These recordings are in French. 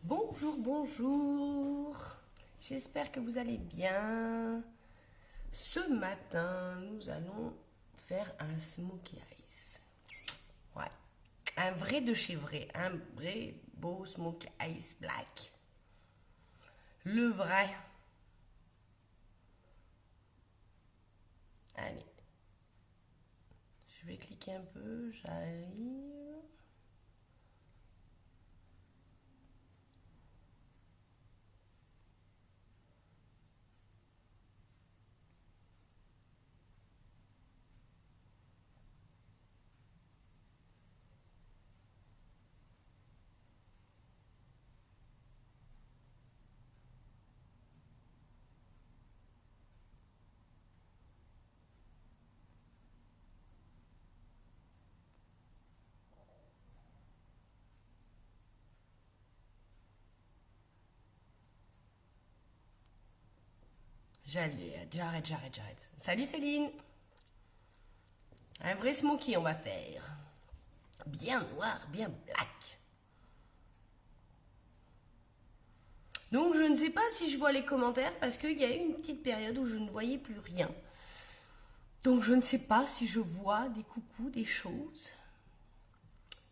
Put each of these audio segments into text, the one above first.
Bonjour, bonjour. J'espère que vous allez bien. Ce matin, nous allons faire un smokey ice. Ouais, un vrai de chez vrai, un vrai beau smokey ice black. Le vrai. Allez, je vais cliquer un peu, j'arrive. J'arrête. Salut Céline. Un vrai smoky on va faire. Bien noir, bien black. Donc je ne sais pas si je vois les commentaires parce qu'il y a eu une petite période où je ne voyais plus rien. Donc je ne sais pas si je vois des coucous, des choses.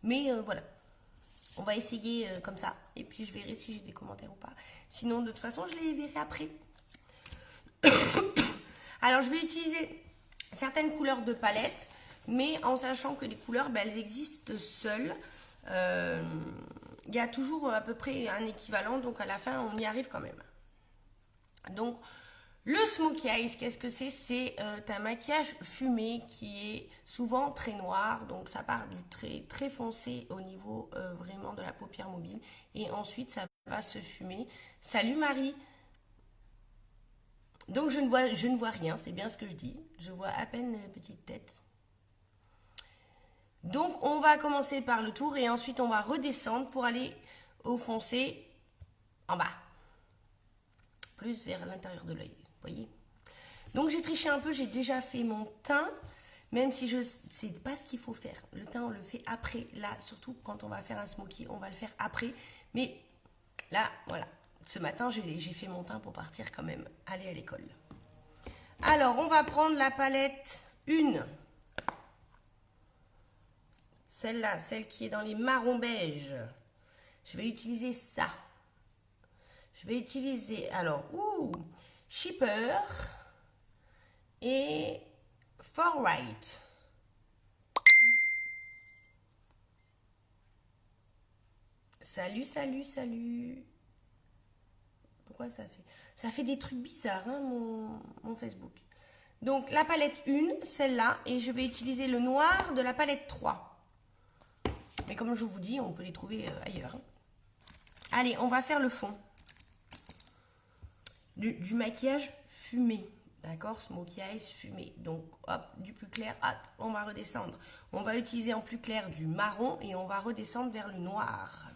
Mais voilà, on va essayer comme ça. Et puis je verrai si j'ai des commentaires ou pas. Sinon de toute façon je les verrai après. Alors je vais utiliser certaines couleurs de palette. Mais en sachant que les couleurs, elles existent seules. Il y a toujours à peu près un équivalent. Donc à la fin on y arrive quand même. Donc, le smokey eyes, qu'est-ce que c'est? C'est un maquillage fumé qui est souvent très noir. Donc, ça part du très foncé au niveau vraiment de la paupière mobile. Et ensuite, ça va se fumer. Salut Marie! Donc, je ne vois rien, c'est bien ce que je dis. Je vois à peine une petite tête. Donc, on va commencer par le tour et ensuite, on va redescendre pour aller au foncé en bas. Plus vers l'intérieur de l'œil. Vous voyez? Donc j'ai triché un peu, j'ai déjà fait mon teint, même si je ne sais pas ce qu'il faut faire. Le teint, on le fait après. Là, surtout quand on va faire un smoky, on va le faire après. Mais là, voilà. Ce matin, j'ai fait mon teint pour partir quand même, aller à l'école. Alors, on va prendre la palette 1. Celle-là, celle qui est dans les marrons beige. Je vais utiliser ça. Je vais utiliser, alors, Shipper et For Right. Salut. Pourquoi ça fait? Ça fait des trucs bizarres, hein, mon Facebook. Donc, la palette 1, celle-là, et je vais utiliser le noir de la palette 3. Mais comme je vous dis, on peut les trouver ailleurs. Allez, on va faire le fond. Du maquillage fumé. D'accord? Smokey eyes fumé. Donc, hop, du plus clair, hop, on va redescendre. On va utiliser en plus clair du marron et on va redescendre vers le noir.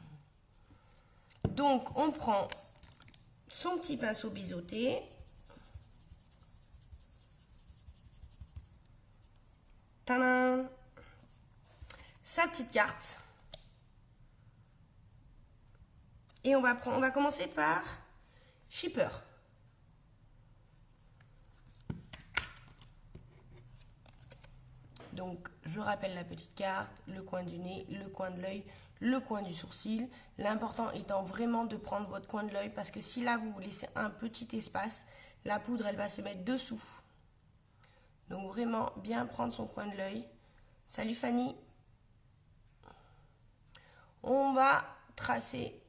Donc, on prend son petit pinceau biseauté. Tadam! Sa petite carte. Et on va commencer par Shipper. Donc, je rappelle la petite carte, le coin du nez, le coin de l'œil, le coin du sourcil. L'important étant vraiment de prendre votre coin de l'œil parce que si là, vous laissez un petit espace, la poudre, elle va se mettre dessous. Donc, vraiment bien prendre son coin de l'œil. Salut Fanny. On va tracer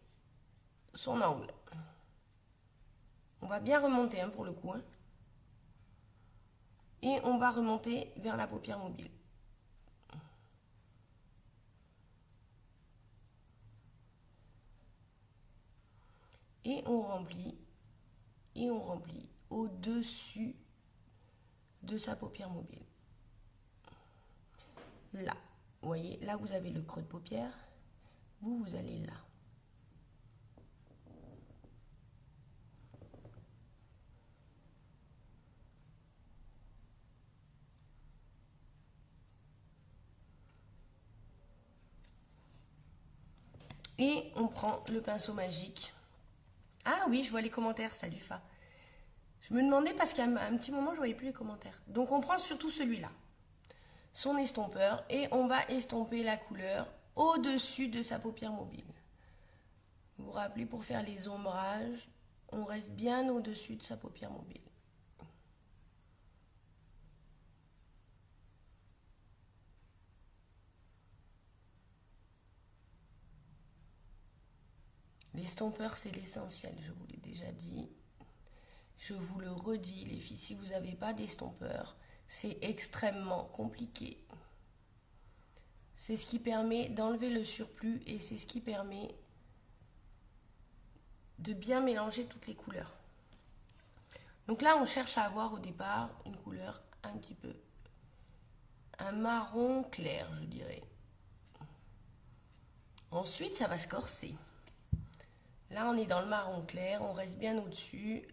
son angle. On va bien remonter pour le coup. Et on va remonter vers la paupière mobile. Et on remplit au-dessus de sa paupière mobile. Là, vous voyez, là vous avez le creux de paupière, vous allez là. Et on prend le pinceau magique. Ah oui, je vois les commentaires, salut Fa. Je me demandais parce qu'à un petit moment, je voyais plus les commentaires. Donc on prend surtout celui-là, son estompeur, et on va estomper la couleur au-dessus de sa paupière mobile. Vous vous rappelez, pour faire les ombrages, on reste bien au-dessus de sa paupière mobile. L'estompeur, c'est l'essentiel, je vous l'ai déjà dit. Je vous le redis, les filles, si vous n'avez pas d'estompeur, c'est extrêmement compliqué. C'est ce qui permet d'enlever le surplus et c'est ce qui permet de bien mélanger toutes les couleurs. Donc là, on cherche à avoir au départ une couleur un petit peu, un marron clair, je dirais. Ensuite, ça va se corser. Là, on est dans le marron clair, on reste bien au-dessus.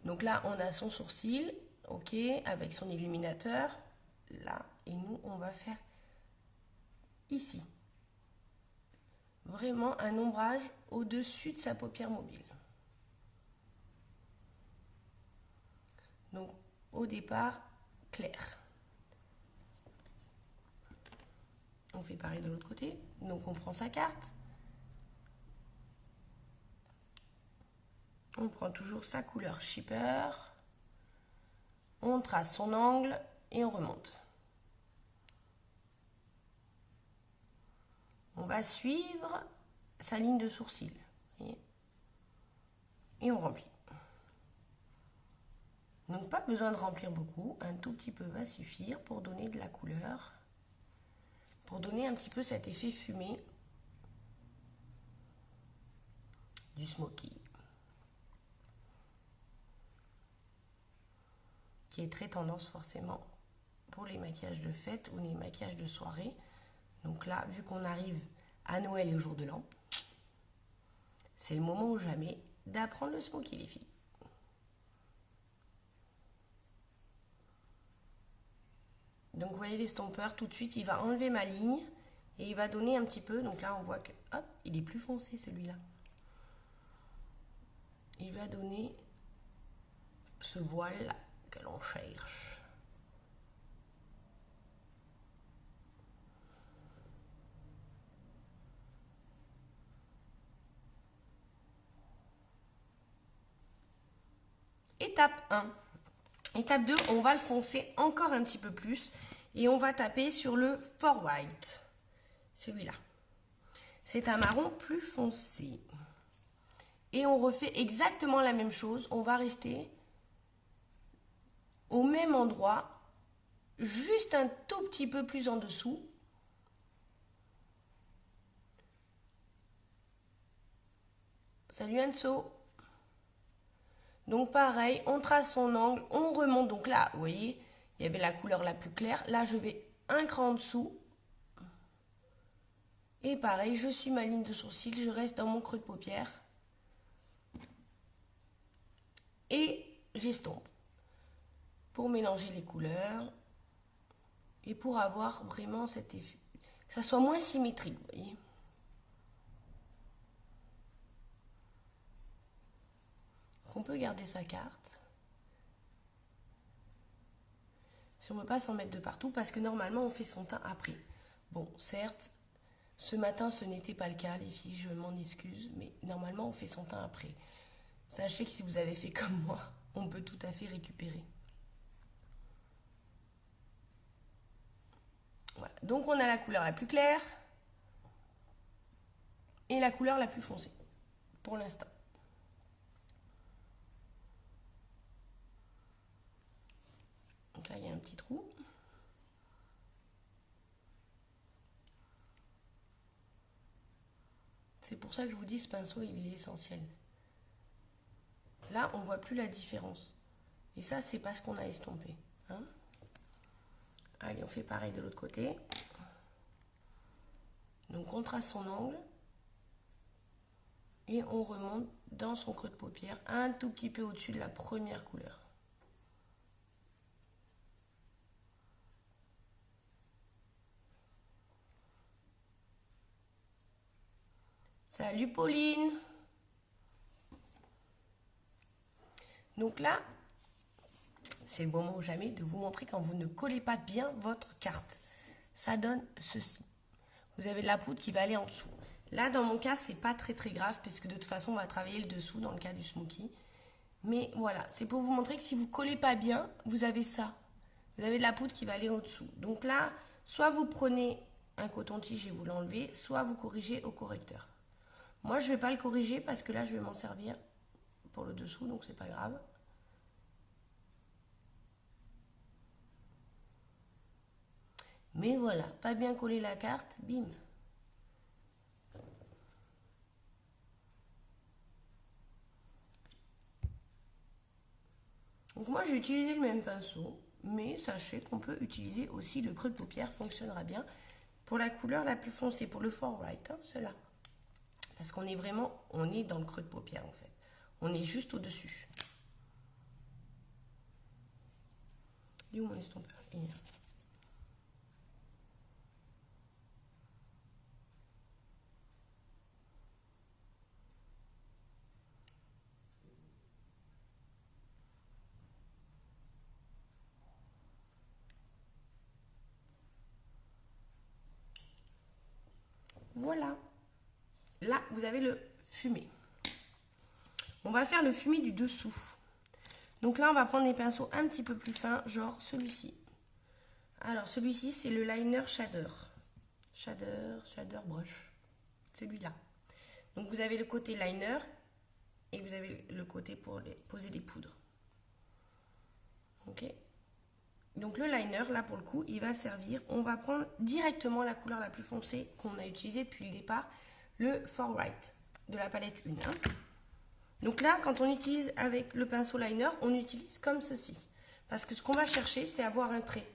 Donc là, on a son sourcil, ok, avec son illuminateur, là. Et nous, on va faire ici. Vraiment un ombrage au-dessus de sa paupière mobile. Donc, au départ, clair. On fait pareil de l'autre côté. Donc, on prend sa carte. On prend toujours sa couleur shipper. On trace son angle et on remonte. On va suivre sa ligne de sourcil. Et on remplit. Donc pas besoin de remplir beaucoup, un tout petit peu va suffire pour donner de la couleur, pour donner un petit peu cet effet fumé du smoky, qui est très tendance forcément pour les maquillages de fête ou les maquillages de soirée. Donc là, vu qu'on arrive à Noël et au jour de l'an, c'est le moment ou jamais d'apprendre le smoky, les filles. Donc vous voyez l'estompeur, tout de suite, il va enlever ma ligne et il va donner un petit peu. Donc là, on voit que, hop, il est plus foncé celui-là. Il va donner ce voile que l'on cherche. Étape 1. Étape 2, on va le foncer encore un petit peu plus et on va taper sur le For White. Celui-là. C'est un marron plus foncé. Et on refait exactement la même chose. On va rester au même endroit, juste un tout petit peu plus en dessous. Salut Anso. Donc pareil, on trace son angle, on remonte. Donc là, vous voyez, il y avait la couleur la plus claire. Là, je vais un cran en dessous. Et pareil, je suis ma ligne de sourcil, je reste dans mon creux de paupière. Et j'estompe. Pour mélanger les couleurs. Et pour avoir vraiment cet effet. Que ça soit moins symétrique, vous voyez. On peut garder sa carte. Si on ne veut pas s'en mettre de partout, parce que normalement on fait son teint après. Bon, certes, ce matin ce n'était pas le cas, les filles, je m'en excuse, mais normalement on fait son teint après. Sachez que si vous avez fait comme moi, on peut tout à fait récupérer. Voilà. Donc on a la couleur la plus claire et la couleur la plus foncée, pour l'instant. Donc là, il y a un petit trou. C'est pour ça que je vous dis, ce pinceau, il est essentiel. Là, on ne voit plus la différence. Et ça, c'est parce qu'on a estompé. Hein? Allez, on fait pareil de l'autre côté. Donc, on trace son angle. Et on remonte dans son creux de paupière, un tout petit peu au-dessus de la première couleur. Salut Pauline. Donc là, c'est le moment ou jamais de vous montrer quand vous ne collez pas bien votre carte. Ça donne ceci. Vous avez de la poudre qui va aller en dessous. Là, dans mon cas, c'est pas très grave puisque de toute façon, on va travailler le dessous dans le cas du smoky. Mais voilà, c'est pour vous montrer que si vous collez pas bien, vous avez ça. Vous avez de la poudre qui va aller en dessous. Donc là, soit vous prenez un coton-tige et vous l'enlevez, soit vous corrigez au correcteur. Moi, je ne vais pas le corriger parce que là, je vais m'en servir pour le dessous, donc c'est pas grave. Mais voilà, pas bien coller la carte, bim. Donc moi, j'ai utilisé le même pinceau, mais sachez qu'on peut utiliser aussi le creux de paupière, fonctionnera bien pour la couleur la plus foncée, pour le far right, hein, celle-là. Parce qu'on est vraiment, on est dans le creux de paupière en fait. On est juste au-dessus. Il est où mon estompeur? Voilà. Là, vous avez le fumé. On va faire le fumé du dessous. Donc là, on va prendre des pinceaux un petit peu plus fins, genre celui-ci. Alors, celui-ci, c'est le liner shader. Shader brush. Celui-là. Donc, vous avez le côté liner et vous avez le côté pour poser les poudres. Ok. Donc, le liner, là, pour le coup, il va servir. On va prendre directement la couleur la plus foncée qu'on a utilisée depuis le départ, le Far Right de la palette 1. Hein. Donc là, quand on utilise avec le pinceau liner, on utilise comme ceci. Parce que ce qu'on va chercher, c'est avoir un trait.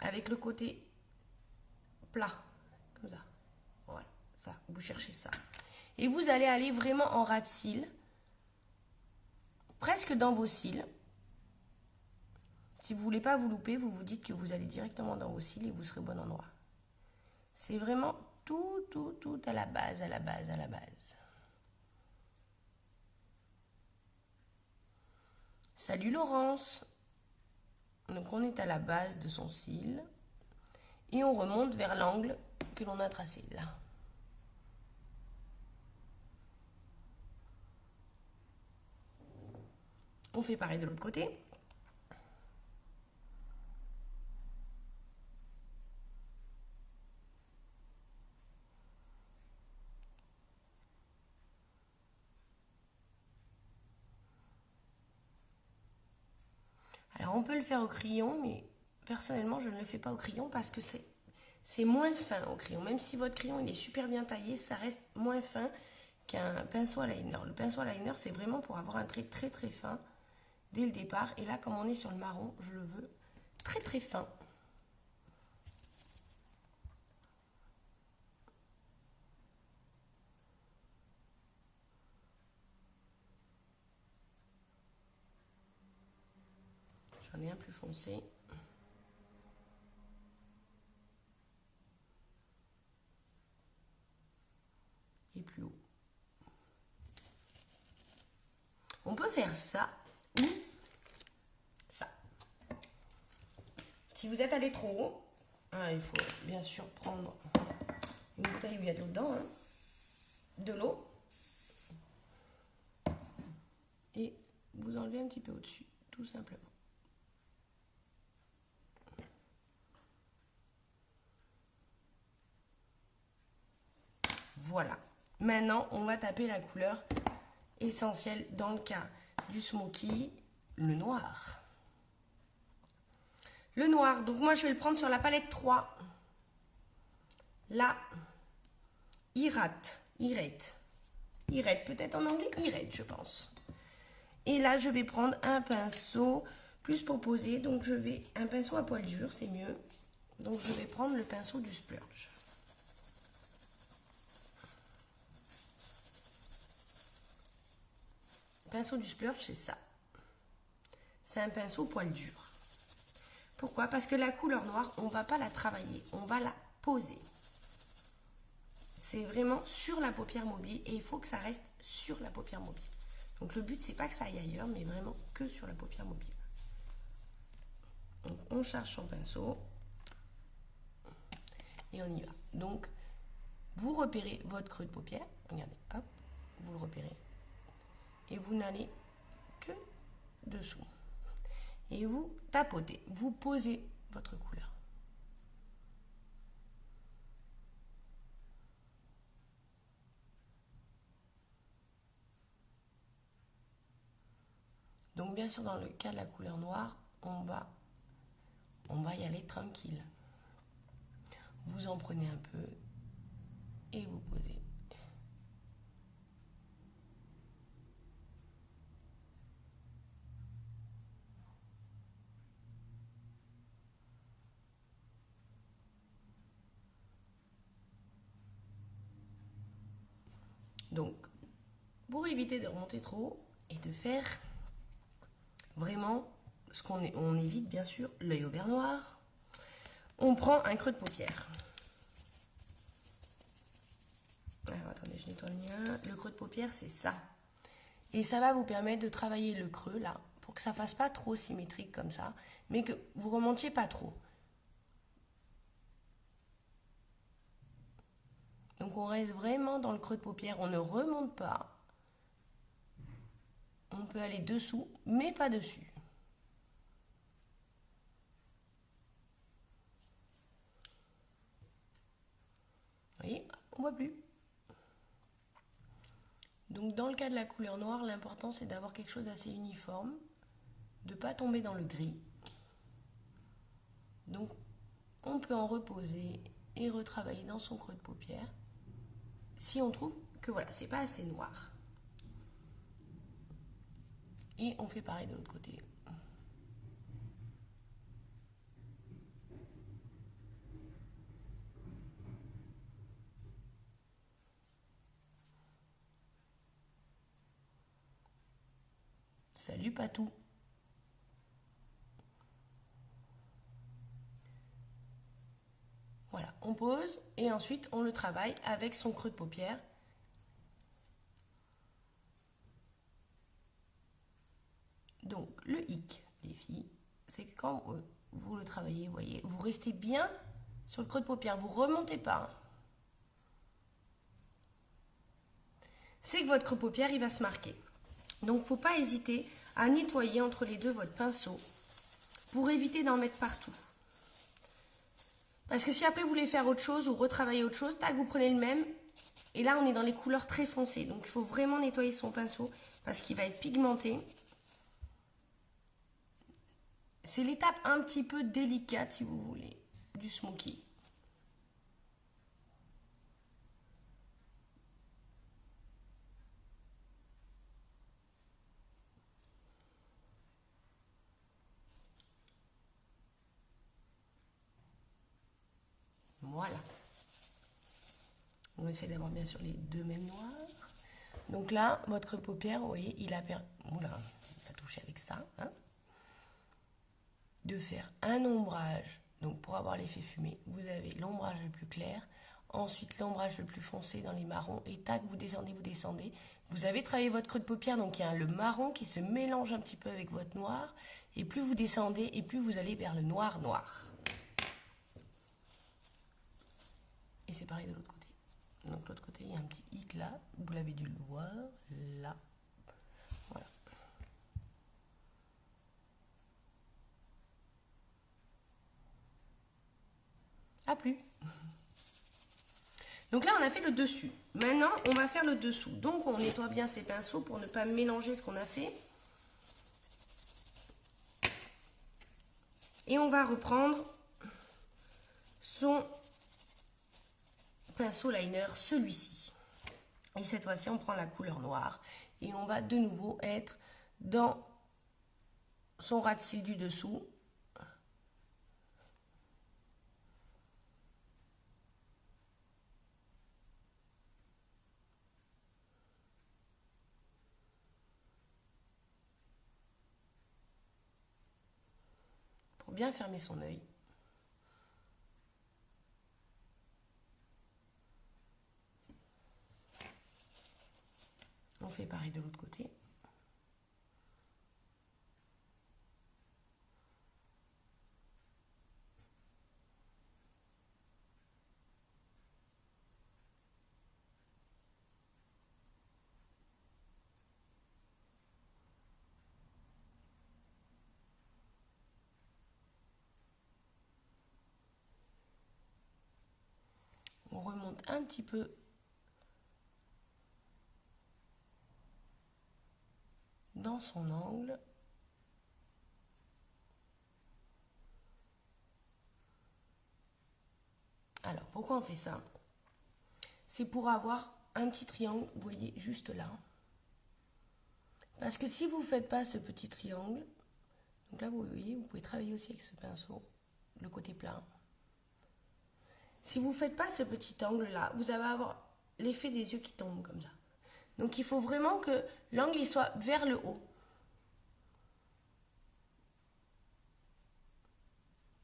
Avec le côté plat. Comme ça. Voilà, ça. Vous cherchez ça. Et vous allez aller vraiment en ras de cils. Presque dans vos cils. Si vous ne voulez pas vous louper, vous vous dites que vous allez directement dans vos cils et vous serez au bon endroit. C'est vraiment tout à la base, à la base. Salut Laurence. Donc on est à la base de son cil. Et on remonte vers l'angle que l'on a tracé là. On fait pareil de l'autre côté. Alors on peut le faire au crayon, mais personnellement je ne le fais pas au crayon parce que c'est moins fin au crayon. Même si votre crayon il est super bien taillé, ça reste moins fin qu'un pinceau à liner. Le pinceau à liner, c'est vraiment pour avoir un trait très fin dès le départ. Et là, comme on est sur le marron, je le veux très fin. J'en ai un plus foncé. Et plus haut. On peut faire ça ou ça. Si vous êtes allé trop haut, il faut bien sûr prendre une bouteille où il y a de l'eau dedans. Hein, de l'eau. Et vous enlevez un petit peu au-dessus, tout simplement. Voilà. Maintenant, on va taper la couleur essentielle dans le cas du smoky, le noir. Le noir, donc moi je vais le prendre sur la palette 3. Là, Irate, peut-être en anglais, Irate, je pense. Et là, je vais prendre un pinceau plus pour poser, donc je vais, un pinceau à poil dur, c'est mieux. Donc je vais prendre le pinceau du Splurge. Le pinceau du Splurge, c'est ça. C'est un pinceau poil dur. Pourquoi? Parce que la couleur noire, on ne va pas la travailler, on va la poser. c'est vraiment sur la paupière mobile et il faut que ça reste sur la paupière mobile. Donc le but, c'est pas que ça aille ailleurs, mais vraiment que sur la paupière mobile. Donc on charge son pinceau et on y va. Donc vous repérez votre creux de paupière, regardez, hop, vous le repérez et vous n'allez que dessous. Et vous tapotez, vous posez votre couleur. Donc bien sûr, dans le cas de la couleur noire, on va y aller tranquille. Vous en prenez un peu et vous posez. Donc, pour éviter de remonter trop et de faire vraiment on évite bien sûr l'œil au beurre noir, on prend un creux de paupière. Alors attendez, je nettoie le mien. Le creux de paupière, c'est ça. Et ça va vous permettre de travailler le creux là, pour que ça fasse pas trop symétrique comme ça, mais que vous remontiez pas trop. Donc on reste vraiment dans le creux de paupière, on ne remonte pas. On peut aller dessous, mais pas dessus. Vous voyez, on voit plus. Donc dans le cas de la couleur noire, l'important c'est d'avoir quelque chose d'assez uniforme, de ne pas tomber dans le gris. Donc on peut en reposer et retravailler dans son creux de paupière si on trouve que voilà, c'est pas assez noir. Et on fait pareil de l'autre côté. Salut Patou. Voilà, on pose et ensuite on le travaille avec son creux de paupière. Donc le hic, les filles, c'est que quand vous le travaillez, vous voyez, vous restez bien sur le creux de paupière, vous ne remontez pas. C'est que votre creux de paupière, il va se marquer. Donc il ne faut pas hésiter à nettoyer entre les deux votre pinceau pour éviter d'en mettre partout. Parce que si après vous voulez faire autre chose ou retravailler autre chose, tac, vous prenez le même. Et là, on est dans les couleurs très foncées. Donc il faut vraiment nettoyer son pinceau parce qu'il va être pigmenté. C'est l'étape un petit peu délicate, si vous voulez, du smoky. Voilà. On essaie d'avoir bien sûr les deux mêmes noirs. Donc là, votre paupière, vous voyez, il a touché avec ça. Hein, de faire un ombrage. Donc pour avoir l'effet fumé, vous avez l'ombrage le plus clair. Ensuite, l'ombrage le plus foncé dans les marrons. Et tac, vous descendez, vous descendez. Vous avez travaillé votre creux de paupière, donc il y a le marron qui se mélange un petit peu avec votre noir. Et plus vous descendez, et plus vous allez vers le noir noir. Et c'est pareil de l'autre côté. Donc de l'autre côté, il y a un petit hic là. Vous l'avez dû le voir. Là. Voilà. A plus. Donc là, on a fait le dessus. Maintenant, on va faire le dessous. Donc, on nettoie bien ses pinceaux pour ne pas mélanger ce qu'on a fait. Et on va reprendre son pinceau liner, celui-ci. Et cette fois-ci, on prend la couleur noire. Et on va de nouveau être dans son ras de cils du dessous. Pour bien fermer son œil. On fait pareil de l'autre côté. On remonte un petit peu dans son angle. Alors, pourquoi on fait ça? C'est pour avoir un petit triangle, vous voyez, juste là. Parce que si vous ne faites pas ce petit triangle, donc là, vous voyez, vous pouvez travailler aussi avec ce pinceau, le côté plat. Si vous ne faites pas ce petit angle-là, vous allez avoir l'effet des yeux qui tombent comme ça. Donc, il faut vraiment que l'angle soit vers le haut.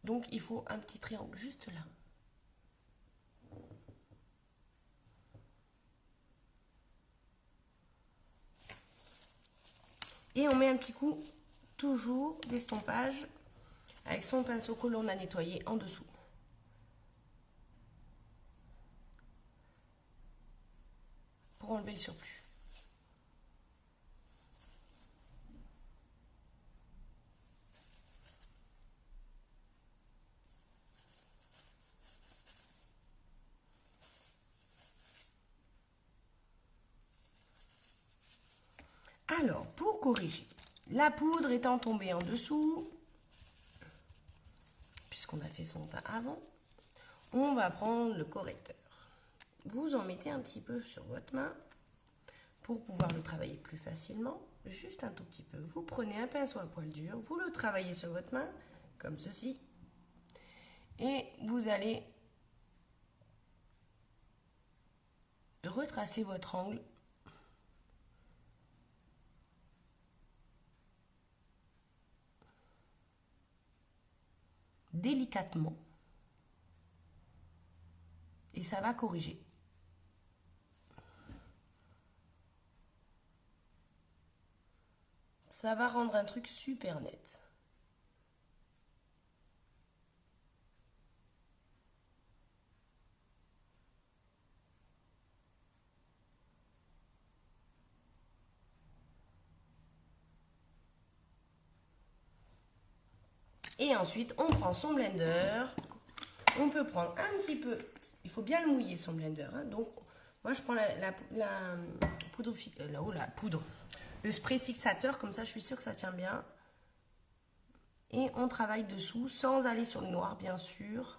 Donc, il faut un petit triangle juste là. Et on met un petit coup, toujours, d'estompage avec son pinceau que l'on a nettoyé en dessous. Pour enlever le surplus. Alors, pour corriger, la poudre étant tombée en dessous, puisqu'on a fait son teint avant, on va prendre le correcteur. Vous en mettez un petit peu sur votre main pour pouvoir le travailler plus facilement, juste un tout petit peu. Vous prenez un pinceau à poil dur, vous le travaillez sur votre main, comme ceci, et vous allez retracer votre angle délicatement et ça va corriger. Ça va rendre un truc super net. Et ensuite, on prend son blender. On peut prendre un petit peu, il faut bien le mouiller son blender. Hein. Donc, moi je prends la poudre, le spray fixateur, comme ça je suis sûre que ça tient bien. Et on travaille dessous sans aller sur le noir, bien sûr.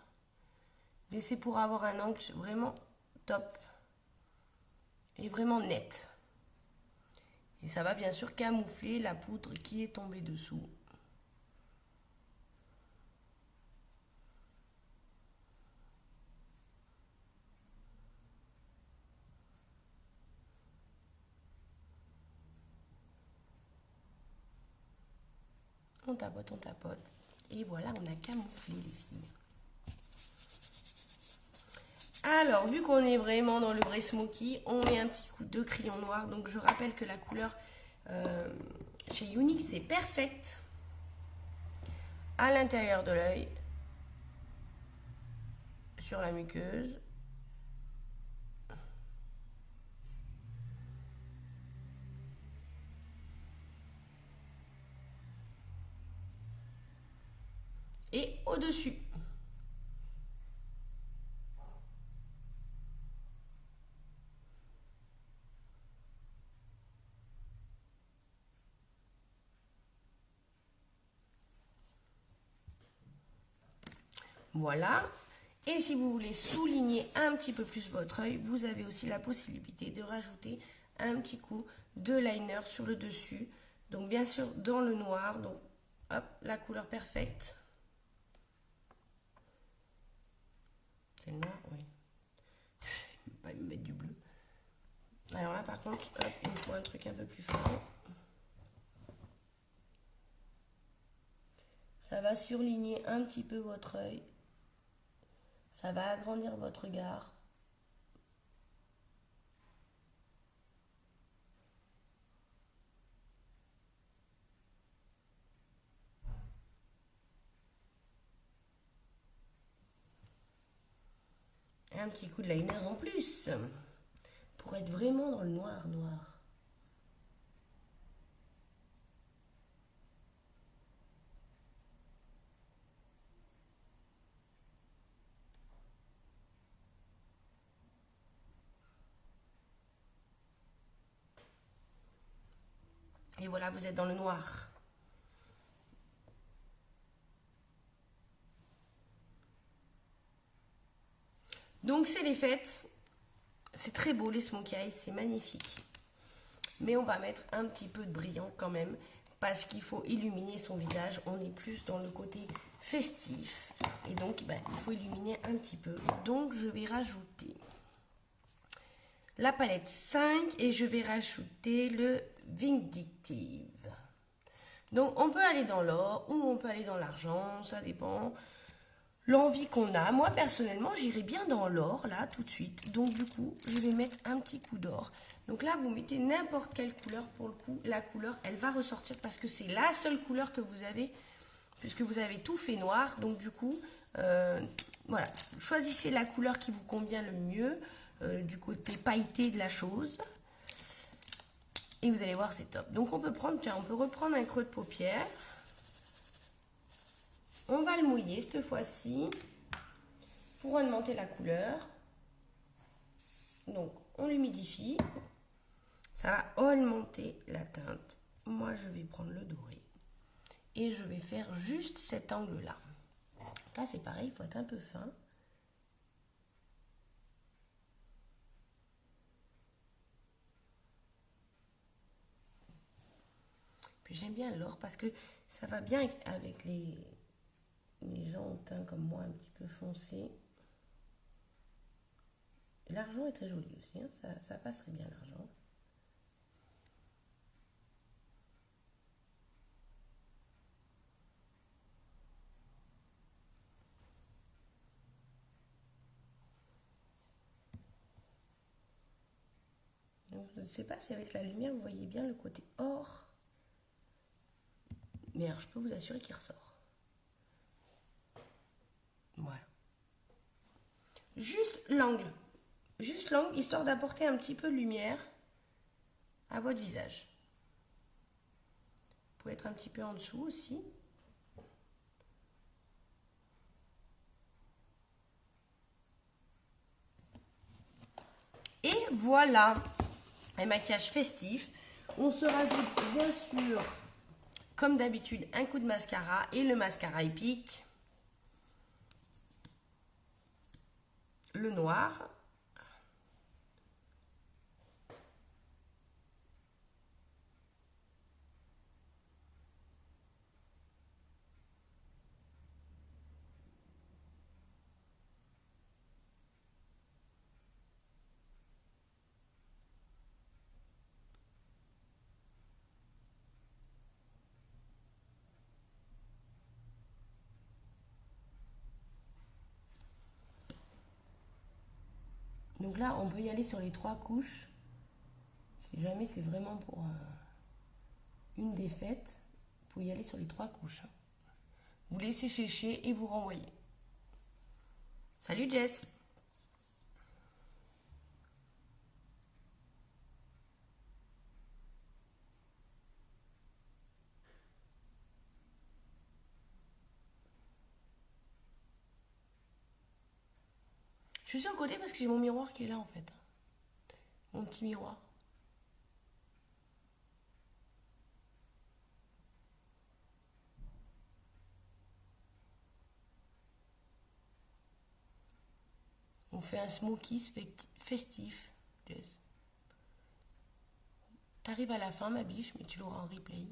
Mais c'est pour avoir un angle vraiment top et vraiment net. Et ça va bien sûr camoufler la poudre qui est tombée dessous. On tapote, on tapote. Et voilà, on a camouflé les filles. Alors, vu qu'on est vraiment dans le vrai smoky, on met un petit coup de crayon noir. Donc, je rappelle que la couleur chez Younique, c'est Perfect. À l'intérieur de l'œil, sur la muqueuse. Et au-dessus. Voilà. Et si vous voulez souligner un petit peu plus votre œil, vous avez aussi la possibilité de rajouter un petit coup de liner sur le dessus. Donc bien sûr dans le noir. Donc hop, la couleur Perfect. C'est le noir, oui. Je ne vais pas me mettre du bleu. Alors là par contre, hop, il me faut un truc un peu plus fort. Ça va surligner un petit peu votre œil. Ça va agrandir votre regard. un petit coup de liner en plus. Pour être vraiment dans le noir, noir. Et voilà, vous êtes dans le noir. Donc c'est les fêtes. C'est très beau les smokey eyes, c'est magnifique. Mais on va mettre un petit peu de brillant quand même. Parce qu'il faut illuminer son visage. On est plus dans le côté festif. Et donc il faut illuminer un petit peu. Donc je vais rajouter la palette 5 et je vais rajouter le Vindictive. Donc on peut aller dans l'or ou on peut aller dans l'argent, ça dépend l'envie qu'on a. Moi personnellement j'irai bien dans l'or là tout de suite. Donc du coup je vais mettre un petit coup d'or. Donc là vous mettez n'importe quelle couleur, pour le coup la couleur elle va ressortir parce que c'est la seule couleur que vous avez, puisque vous avez tout fait noir. Donc du coup voilà, choisissez la couleur qui vous convient le mieux, du côté pailleté de la chose. Et vous allez voir, c'est top. Donc on peut prendre, tiens, on peut reprendre un creux de paupière. On va le mouiller cette fois-ci pour augmenter la couleur. Donc on l'humidifie. Ça va augmenter la teinte. Moi je vais prendre le doré. Et je vais faire juste cet angle-là. Là c'est pareil, il faut être un peu fin. Puis j'aime bien l'or parce que ça va bien avec les gens au teint comme moi un petit peu foncé. L'argent est très joli aussi, hein, ça passerait bien l'argent. Donc, je ne sais pas si avec la lumière vous voyez bien le côté or. Mais alors, je peux vous assurer qu'il ressort. Voilà. Juste l'angle. Juste l'angle, histoire d'apporter un petit peu de lumière à votre visage. Vous pouvez être un petit peu en dessous aussi. Et voilà, un maquillage festif. On se rajoute bien sûr, comme d'habitude, un coup de mascara et le mascara épique. Le noir. Donc là, on peut y aller sur les 3 couches. Si jamais c'est vraiment pour une des fêtes, vous pouvez y aller sur les 3 couches. Vous laissez sécher et vous renvoyez. Salut Jess! Je suis sur le côté parce que j'ai mon miroir qui est là en fait. Mon petit miroir. On fait un smoky festif, Jess. T'arrives à la fin, ma biche, mais tu l'auras en replay.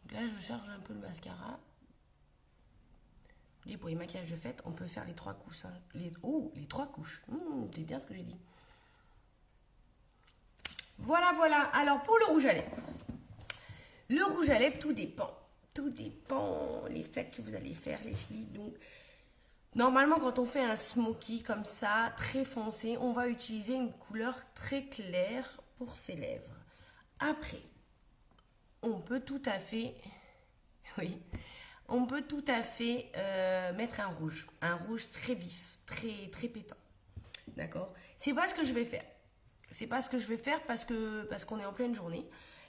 Donc là, je charge un peu le mascara. Et pour les maquillages de fête, on peut faire les 3 couches. Hein. Les 3 couches. C'est bien ce que j'ai dit. Voilà, voilà. Alors, pour le rouge à lèvres. Le rouge à lèvres, tout dépend. Tout dépend les fêtes que vous allez faire, les filles. Donc, Normalement, quand on fait un smoky comme ça, très foncé, on va utiliser une couleur très claire pour ses lèvres. Après, on peut tout à fait, oui, on peut tout à fait mettre un rouge très vif, très pétant. D'accord? C'est pas ce que je vais faire. C'est pas ce que je vais faire parce qu'on est en pleine journée.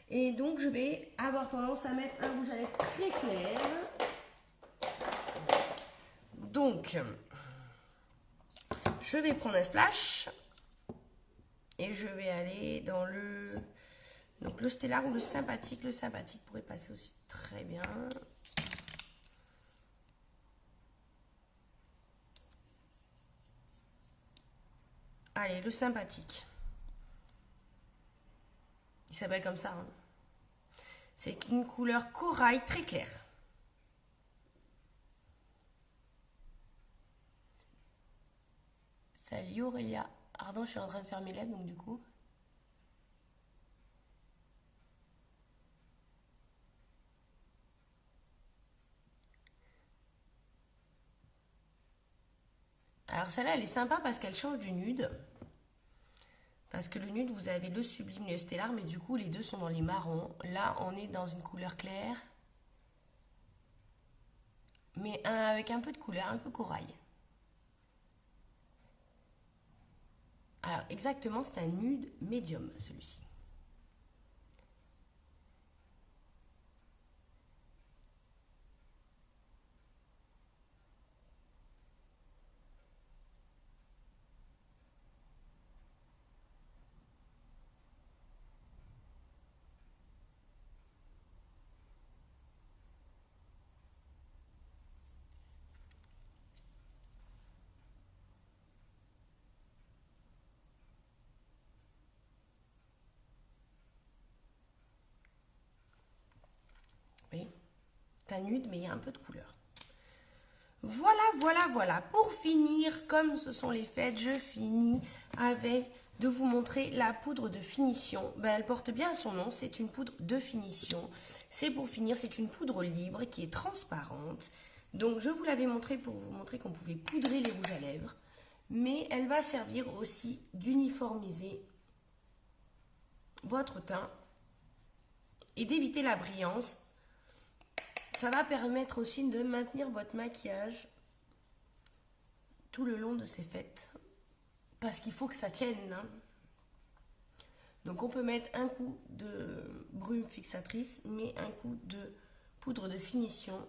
Et donc, je vais avoir tendance à mettre un rouge à lèvres très clair. Donc, je vais prendre un splash et je vais aller dans donc le stellar ou le sympathique. Le sympathique pourrait passer aussi très bien. Allez, le sympathique. Il s'appelle comme ça. Hein. C'est une couleur corail très claire. Salut Aurélia. Pardon, je suis en train de faire mes lèvres, donc du coup. Alors celle-là, elle est sympa parce qu'elle change du nude. Parce que le nude, vous avez le sublime et le stellar, mais du coup, les deux sont dans les marrons. Là, on est dans une couleur claire. Mais avec un peu de couleur, un peu corail. Alors exactement, c'est un nude médium, celui-ci. Oui, c'est un nude, mais il y a un peu de couleur. Voilà. Pour finir, comme ce sont les fêtes, je finis avec de vous montrer la poudre de finition. Ben, elle porte bien son nom, c'est une poudre de finition. C'est pour finir, c'est une poudre libre qui est transparente. Donc je vous l'avais montré pour vous montrer qu'on pouvait poudrer les rouges à lèvres. Mais elle va servir aussi d'uniformiser votre teint et d'éviter la brillance. Ça va permettre aussi de maintenir votre maquillage tout le long de ces fêtes. Parce qu'il faut que ça tienne. Hein. Donc on peut mettre un coup de brume fixatrice, mais un coup de poudre de finition.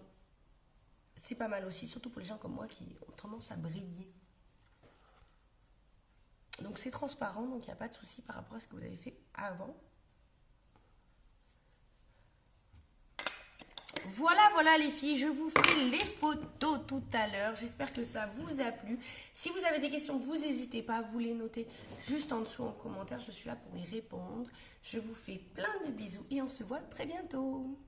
C'est pas mal aussi, surtout pour les gens comme moi qui ont tendance à briller. Donc c'est transparent, donc il n'y a pas de souci par rapport à ce que vous avez fait avant. Voilà les filles, je vous ferai les photos tout à l'heure. J'espère que ça vous a plu. Si vous avez des questions, vous n'hésitez pas à vous les noter juste en dessous en commentaire. Je suis là pour y répondre. Je vous fais plein de bisous et on se voit très bientôt.